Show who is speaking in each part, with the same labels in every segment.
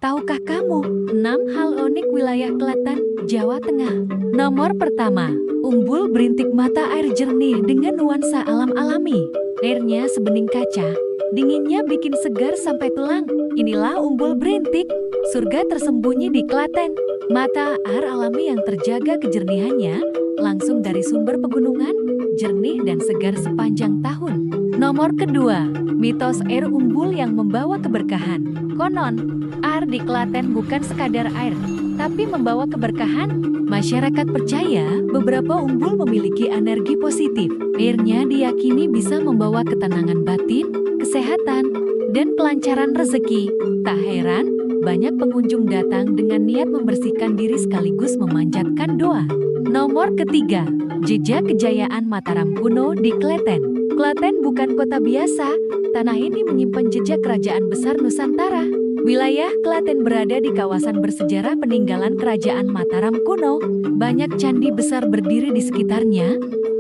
Speaker 1: Tahukah kamu 6 hal unik wilayah Klaten, Jawa Tengah? Nomor pertama, Umbul Berintik mata air jernih dengan nuansa alam alami. Airnya sebening kaca, dinginnya bikin segar sampai tulang. Inilah Umbul Berintik, surga tersembunyi di Klaten. Mata air alami yang terjaga kejernihannya langsung dari sumber pegunungan, jernih dan segar sepanjang tahun. Nomor kedua, mitos air umbul yang membawa keberkahan. Konon, air di Klaten bukan sekadar air, tapi membawa keberkahan. Masyarakat percaya beberapa umbul memiliki energi positif. Airnya diyakini bisa membawa ketenangan batin, kesehatan, dan kelancaran rezeki. Tak heran, banyak pengunjung datang dengan niat membersihkan diri sekaligus memanjatkan doa. Nomor ketiga, jejak kejayaan Mataram kuno di Klaten. Klaten bukan kota biasa, tanah ini menyimpan jejak kerajaan besar Nusantara. Wilayah Klaten berada di kawasan bersejarah peninggalan kerajaan Mataram kuno. Banyak candi besar berdiri di sekitarnya,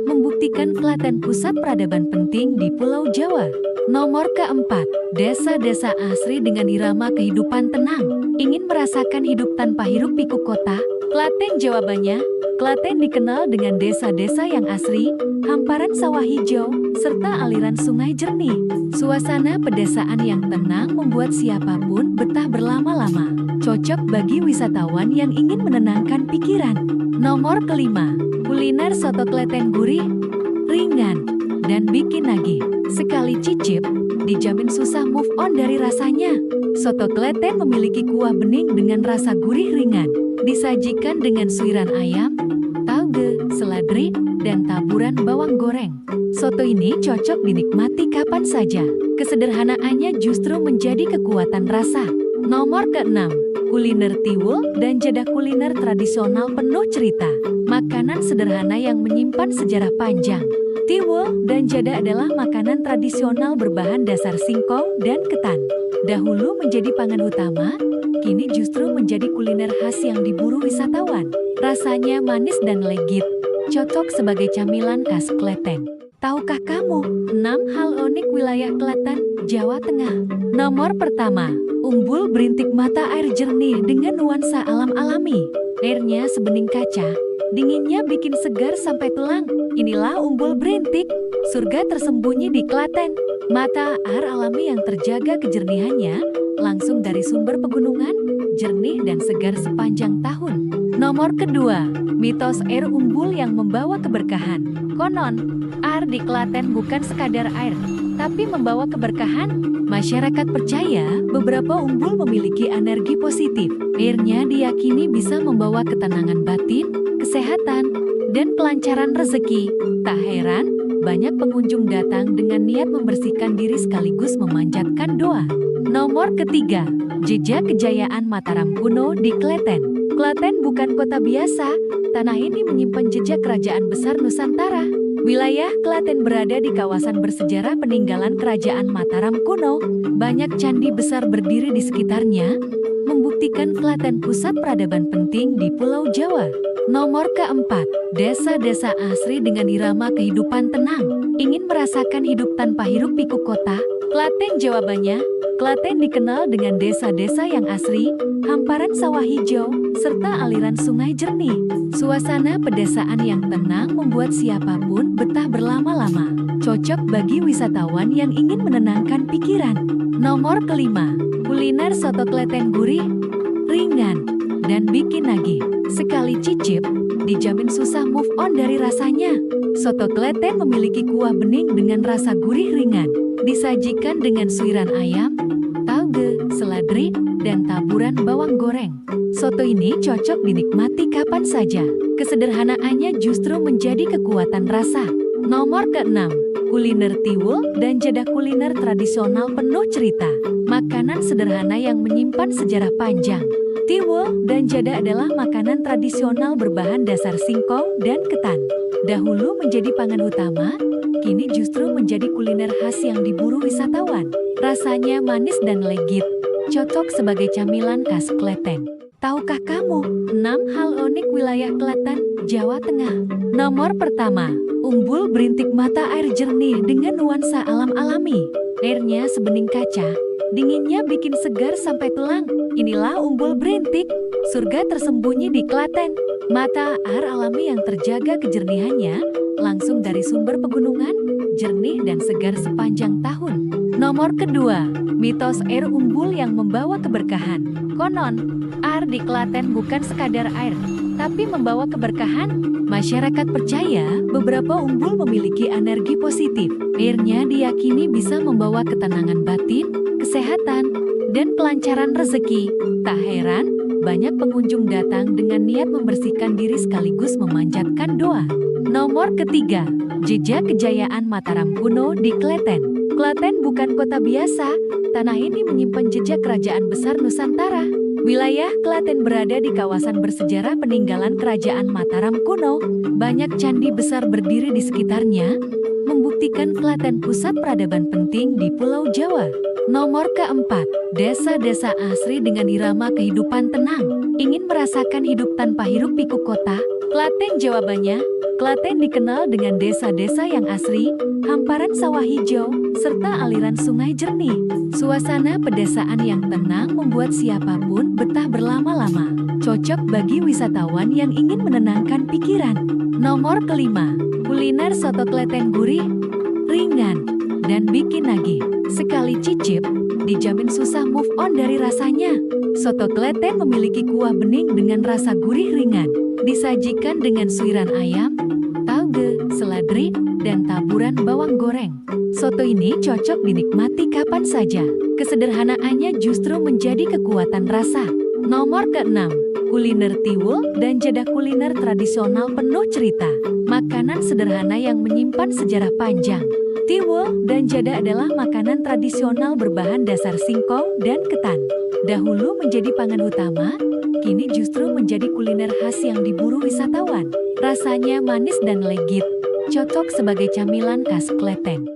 Speaker 1: membuktikan Klaten pusat peradaban penting di Pulau Jawa. Nomor keempat, desa-desa asri dengan irama kehidupan tenang. Ingin merasakan hidup tanpa hiruk pikuk kota? Klaten jawabannya. Klaten dikenal dengan desa-desa yang asri, hamparan sawah hijau, serta aliran sungai jernih. Suasana pedesaan yang tenang membuat siapapun betah berlama-lama. Cocok bagi wisatawan yang ingin menenangkan pikiran. Nomor kelima, kuliner soto Klaten gurih, ringan, dan bikin nagih. Sekali cicip, dijamin susah move on dari rasanya. Soto Klaten memiliki kuah bening dengan rasa gurih ringan. Disajikan dengan suiran ayam, tauge, seladri, dan taburan bawang goreng. Soto ini cocok dinikmati kapan saja. Kesederhanaannya justru menjadi kekuatan rasa. Nomor keenam, kuliner tiwul dan jadah kuliner tradisional penuh cerita. Makanan sederhana yang menyimpan sejarah panjang. Tiwul dan jadah adalah makanan tradisional berbahan dasar singkong dan ketan. Dahulu menjadi pangan utama, kini justru menjadi kuliner khas yang diburu wisatawan. Rasanya manis dan legit, cocok sebagai camilan khas Klaten. Tahukah kamu 6 hal unik wilayah Klaten, Jawa Tengah? Nomor pertama, Umbul Berintik mata air jernih dengan nuansa alam alami. Airnya sebening kaca, dinginnya bikin segar sampai tulang. Inilah Umbul Berintik, surga tersembunyi di Klaten. Mata air alami yang terjaga kejernihannya langsung dari sumber pegunungan, jernih dan segar sepanjang tahun. Nomor kedua, mitos air umbul yang membawa keberkahan. Konon, air di Klaten bukan sekadar air, tapi membawa keberkahan. Masyarakat percaya beberapa umbul memiliki energi positif. Airnya diyakini bisa membawa ketenangan batin, kesehatan, dan kelancaran rezeki. Tak heran, banyak pengunjung datang dengan niat membersihkan diri sekaligus memanjatkan doa. Nomor ketiga, jejak kejayaan Mataram kuno di Klaten. Klaten bukan kota biasa, tanah ini menyimpan jejak kerajaan besar Nusantara. Wilayah Klaten berada di kawasan bersejarah peninggalan kerajaan Mataram kuno. Banyak candi besar berdiri di sekitarnya, membuktikan Klaten pusat peradaban penting di Pulau Jawa. Nomor keempat, desa-desa asri dengan irama kehidupan tenang. Ingin merasakan hidup tanpa hiruk pikuk kota? Klaten jawabannya. Klaten dikenal dengan desa-desa yang asri, hamparan sawah hijau, serta aliran sungai jernih. Suasana pedesaan yang tenang membuat siapapun betah berlama-lama. Cocok bagi wisatawan yang ingin menenangkan pikiran. Nomor kelima, kuliner soto Klaten gurih, ringan, dan bikin nagih. Sekali cicip, dijamin susah move on dari rasanya. Soto Klaten memiliki kuah bening dengan rasa gurih ringan. Disajikan dengan suiran ayam, tauge, seladri, dan taburan bawang goreng. Soto ini cocok dinikmati kapan saja. Kesederhanaannya justru menjadi kekuatan rasa. Nomor keenam, kuliner tiwul dan jadah kuliner tradisional penuh cerita. Makanan sederhana yang menyimpan sejarah panjang. Tiwul dan jadah adalah makanan tradisional berbahan dasar singkong dan ketan. Dahulu menjadi pangan utama, kini justru menjadi kuliner khas yang diburu wisatawan. Rasanya manis dan legit, cocok sebagai camilan khas Klaten. Tahukah kamu 6 hal unik wilayah Klaten, Jawa Tengah? Nomor pertama, Umbul Berintik mata air jernih dengan nuansa alam alami. Airnya sebening kaca, Dinginnya bikin segar sampai tulang. Inilah Umbul Berintik, surga tersembunyi di Klaten. Mata air alami yang terjaga kejernihannya langsung dari sumber pegunungan, jernih dan segar sepanjang tahun. Nomor kedua, mitos air umbul yang membawa keberkahan. Konon, air di Klaten bukan sekadar air, tapi membawa keberkahan. Masyarakat percaya beberapa umbul memiliki energi positif. Airnya diyakini bisa membawa ketenangan batin, kesehatan, dan kelancaran rezeki. Tak heran, banyak pengunjung datang dengan niat membersihkan diri sekaligus memanjatkan doa. Nomor ketiga, jejak kejayaan Mataram kuno di Klaten. Klaten bukan kota biasa, tanah ini menyimpan jejak kerajaan besar Nusantara. Wilayah Klaten berada di kawasan bersejarah peninggalan kerajaan Mataram kuno. Banyak candi besar berdiri di sekitarnya, membuktikan Klaten pusat peradaban penting di Pulau Jawa. Nomor keempat, desa-desa asri dengan irama kehidupan tenang. Ingin merasakan hidup tanpa hiruk pikuk kota? Klaten jawabannya. Klaten dikenal dengan desa-desa yang asri, hamparan sawah hijau, serta aliran sungai jernih. Suasana pedesaan yang tenang membuat siapapun betah berlama-lama. Cocok bagi wisatawan yang ingin menenangkan pikiran. Nomor kelima, kuliner soto Klaten gurih, ringan, dan bikin nagih. Sekali cicip, dijamin susah move on dari rasanya. Soto Klaten memiliki kuah bening dengan rasa gurih ringan. Disajikan dengan suiran ayam, tauge, seladri, dan taburan bawang goreng. Soto ini cocok dinikmati kapan saja. Kesederhanaannya justru menjadi kekuatan rasa. Nomor keenam, kuliner tiwul dan jadah kuliner tradisional penuh cerita. Makanan sederhana yang menyimpan sejarah panjang. Tiwul dan jadah adalah makanan tradisional berbahan dasar singkong dan ketan. Dahulu menjadi pangan utama, kini justru menjadi kuliner khas yang diburu wisatawan. Rasanya manis dan legit, cocok sebagai camilan khas Klaten.